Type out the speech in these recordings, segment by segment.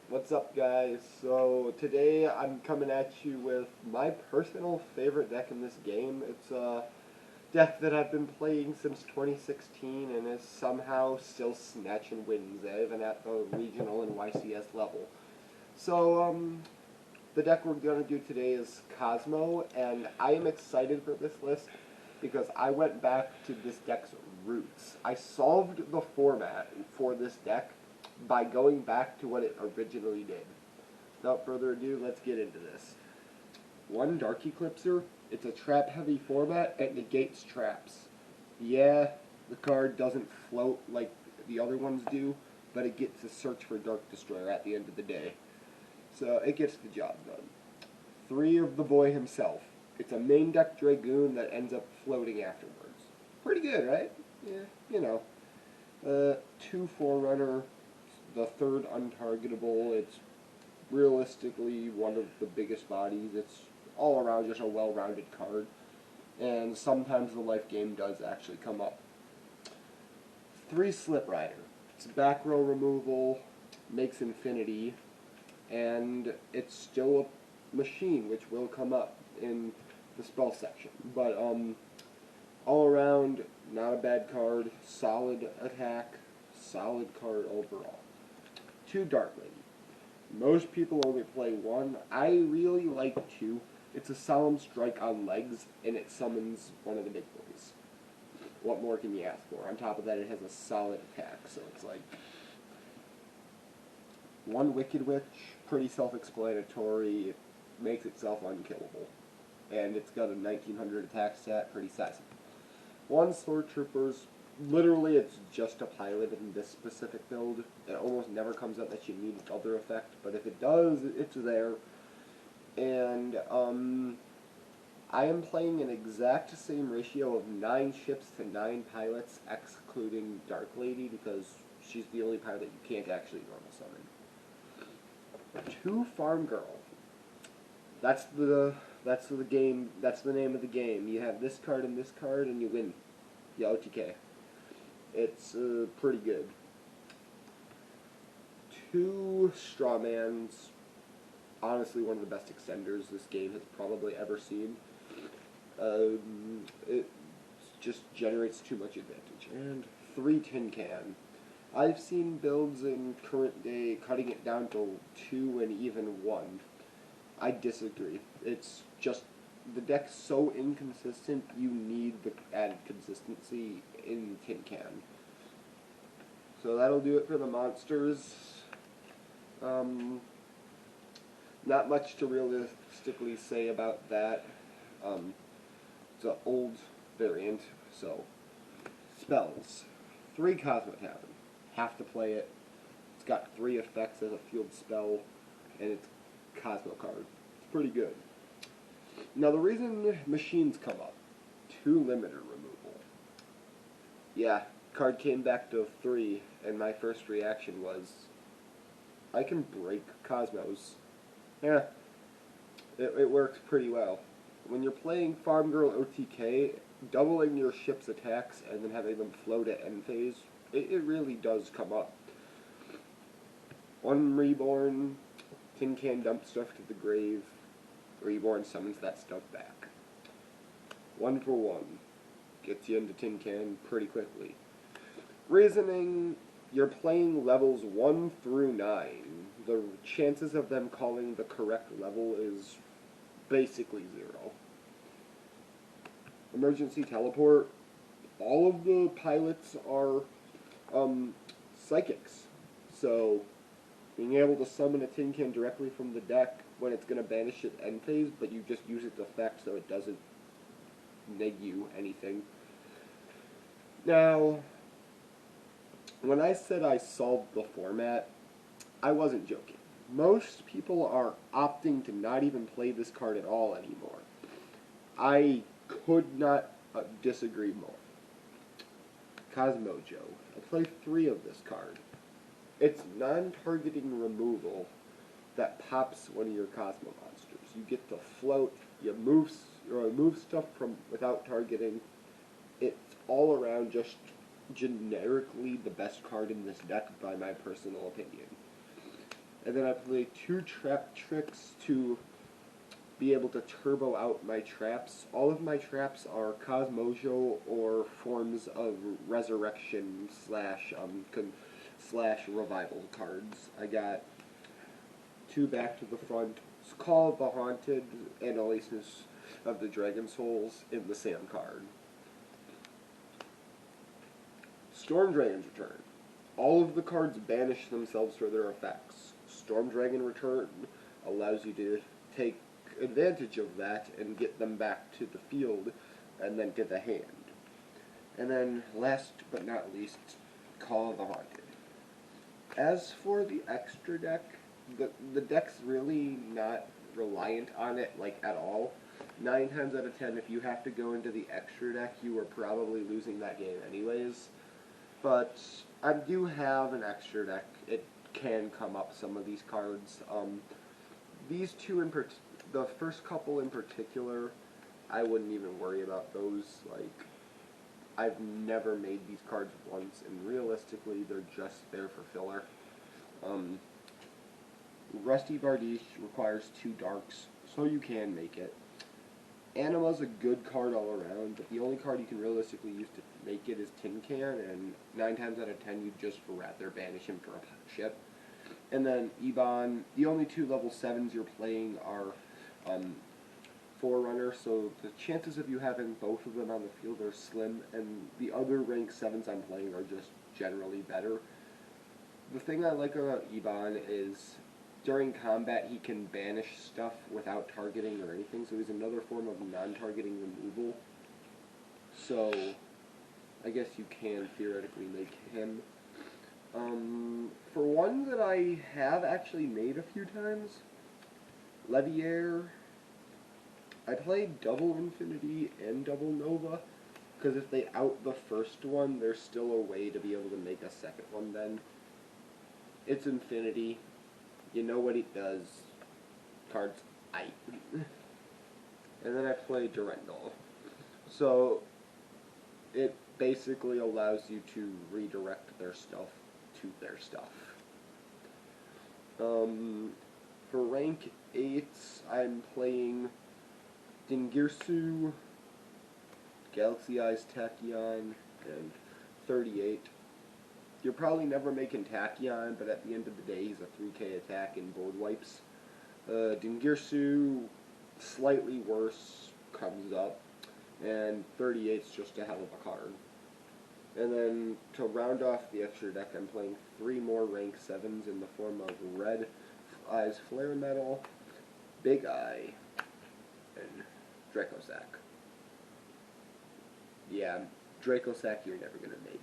What's up, guys? So today I'm coming at you with my personal favorite deck in this game. It's a deck that I've been playing since 2016 and is somehow still snatching wins, even at the regional and YCS level. So the deck we're going to do today is Kozmo, and I am excited for this list because I went back to this deck's roots. I solved the format for this deck by going back to what it originally did. Without further ado, let's get into this. One Dark Eclipser, it's a trap-heavy format, it negates traps. Yeah, the card doesn't float like the other ones do, but it gets to search for Dark Destroyer at the end of the day. So it gets the job done. 3 of the boy himself. It's a main deck Dragoon that ends up floating afterwards. Pretty good, right? Yeah, you know. 2 Forerunner, the 3rd untargetable. It's realistically one of the biggest bodies. It's all around just a well-rounded card. And sometimes the life game does actually come up. 3 Slip Rider. It's back row removal, makes infinity, and it's still a machine, which will come up in the spell section. But all around, not a bad card, solid attack, solid card overall. 2 Dark Lady. Most people only play 1. I really like 2. It's a solemn strike on legs, and it summons one of the big boys. What more can you ask for? On top of that, it has a solid attack, so it's like 1 Wicked Witch, pretty self-explanatory. It makes itself unkillable, and it's got a 1900 attack stat, pretty sassy. 1 Sword Troopers. Literally, it's just a pilot in this specific build. It almost never comes up that you need other effect, but if it does, it's there. And I am playing an exact same ratio of 9 ships to 9 pilots, excluding Dark Lady, because she's the only pilot you can't actually normal summon. 2 Farmgirl. That's the game. That's the name of the game. You have this card and this card, and you win. Yeah, OTK. It's pretty good. 2 Strawmans. Honestly, one of the best extenders this game has probably ever seen. It just generates too much advantage. And 3 Tin Can. I've seen builds in current day cutting it down to 2 and even 1. I disagree. It's just the deck's so inconsistent, you need the added consistency in Tin Can. So that'll do it for the monsters. Not much to realistically say about that. It's an old variant, so. Spells. 3 Kozmo Tavern. Have to play it. It's got 3 effects as a field spell, and it's Kozmo card. It's pretty good. Now the reason machines come up, 2 limiter removal. Yeah, card came back to 3, and my first reaction was, I can break Kozmos. Yeah, it works pretty well. When you're playing Farmgirl OTK, doubling your ship's attacks and then having them float at end phase, it really does come up. 1 Reborn, Tin Can dump stuff to the grave, Reborn summons that stuff back. 1 for 1, gets you into Tin Can pretty quickly. Reasoning, you're playing levels 1 through 9. The chances of them calling the correct level is basically 0. Emergency teleport, all of the pilots are psychics, so being able to summon a Tin Can directly from the deck when it's going to banish it end phase, but you just use its effect so it doesn't neg you anything. Now, when I said I solved the format, I wasn't joking. Most people are opting to not even play this card at all anymore. I could not disagree more. Kozmo Joe. I play 3 of this card. It's non-targeting removal that pops one of your Kozmo monsters. You get to float, you remove stuff from without targeting. It's all around just generically the best card in this deck by my personal opinion. And then I play 2 trap tricks to be able to turbo out my traps. All of my traps are Kozmo or forms of resurrection slash revival cards. I got 2 back to the front, Call of the Haunted, and Oasis of the Dragon Souls in the same card. Storm Dragon's Return. All of the cards banish themselves for their effects. Storm Dragon Return allows you to take advantage of that and get them back to the field and then to the hand. And then last but not least, Call of the Haunted. As for the extra deck, the deck's really not reliant on it like at all. 9 times out of 10, if you have to go into the extra deck, you are probably losing that game anyways. But I do have an extra deck. It can come up some of these cards. These two the first couple in particular, I wouldn't even worry about those. Like, I've never made these cards once, and realistically, they're just there for filler. Rusty Bardiche requires 2 darks, so you can make it. Anima's a good card all around, but the only card you can realistically use to make it is Tin Can, and 9 times out of 10 you'd just rather banish him for a ship. And then Ebon, the only 2 level 7s you're playing are Forerunner, so the chances of you having both of them on the field are slim, and the other rank 7s I'm playing are just generally better. The thing I like about Ebon is during combat he can banish stuff without targeting or anything, so he's another form of non-targeting removal. So I guess you can theoretically make him. For one that I have actually made a few times, Leviair, I played double Infinity and double Nova, because if they out the first one, there's still a way to be able to make a second one then. It's Infinity. You know what it does. Cards aight. And then I play Durendal. So it basically allows you to redirect their stuff to their stuff. For rank 8s, I'm playing Dingirsu, Galaxy Eyes Tachyon, and 38. You're probably never making Tachyon, but at the end of the day, he's a 3k attack in board wipes. Dingirsu, slightly worse, comes up, and 38's just a hell of a card. And then, to round off the extra deck, I'm playing 3 more rank 7s in the form of Red Eyes Flare Metal, Big Eye, and Dracosac. Yeah, Dracosac you're never going to make.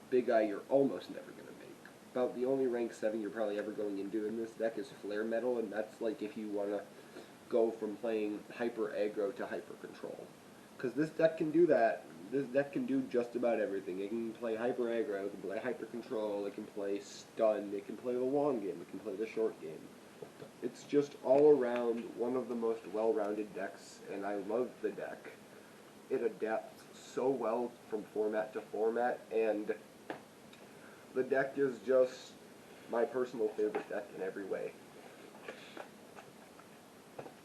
Big Eye you're almost never going to make. About the only rank 7 you're probably ever going into in this deck is Flare Metal, and that's like if you want to go from playing Hyper Aggro to Hyper Control. Because this deck can do that. This deck can do just about everything. It can play Hyper Aggro, it can play Hyper Control, it can play Stun, it can play the long game, it can play the short game. It's just all around one of the most well-rounded decks, and I love the deck. It adapts so well from format to format, and the deck is just my personal favorite deck in every way.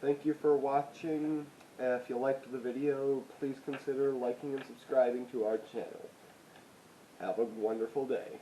Thank you for watching. If you liked the video, please consider liking and subscribing to our channel. Have a wonderful day.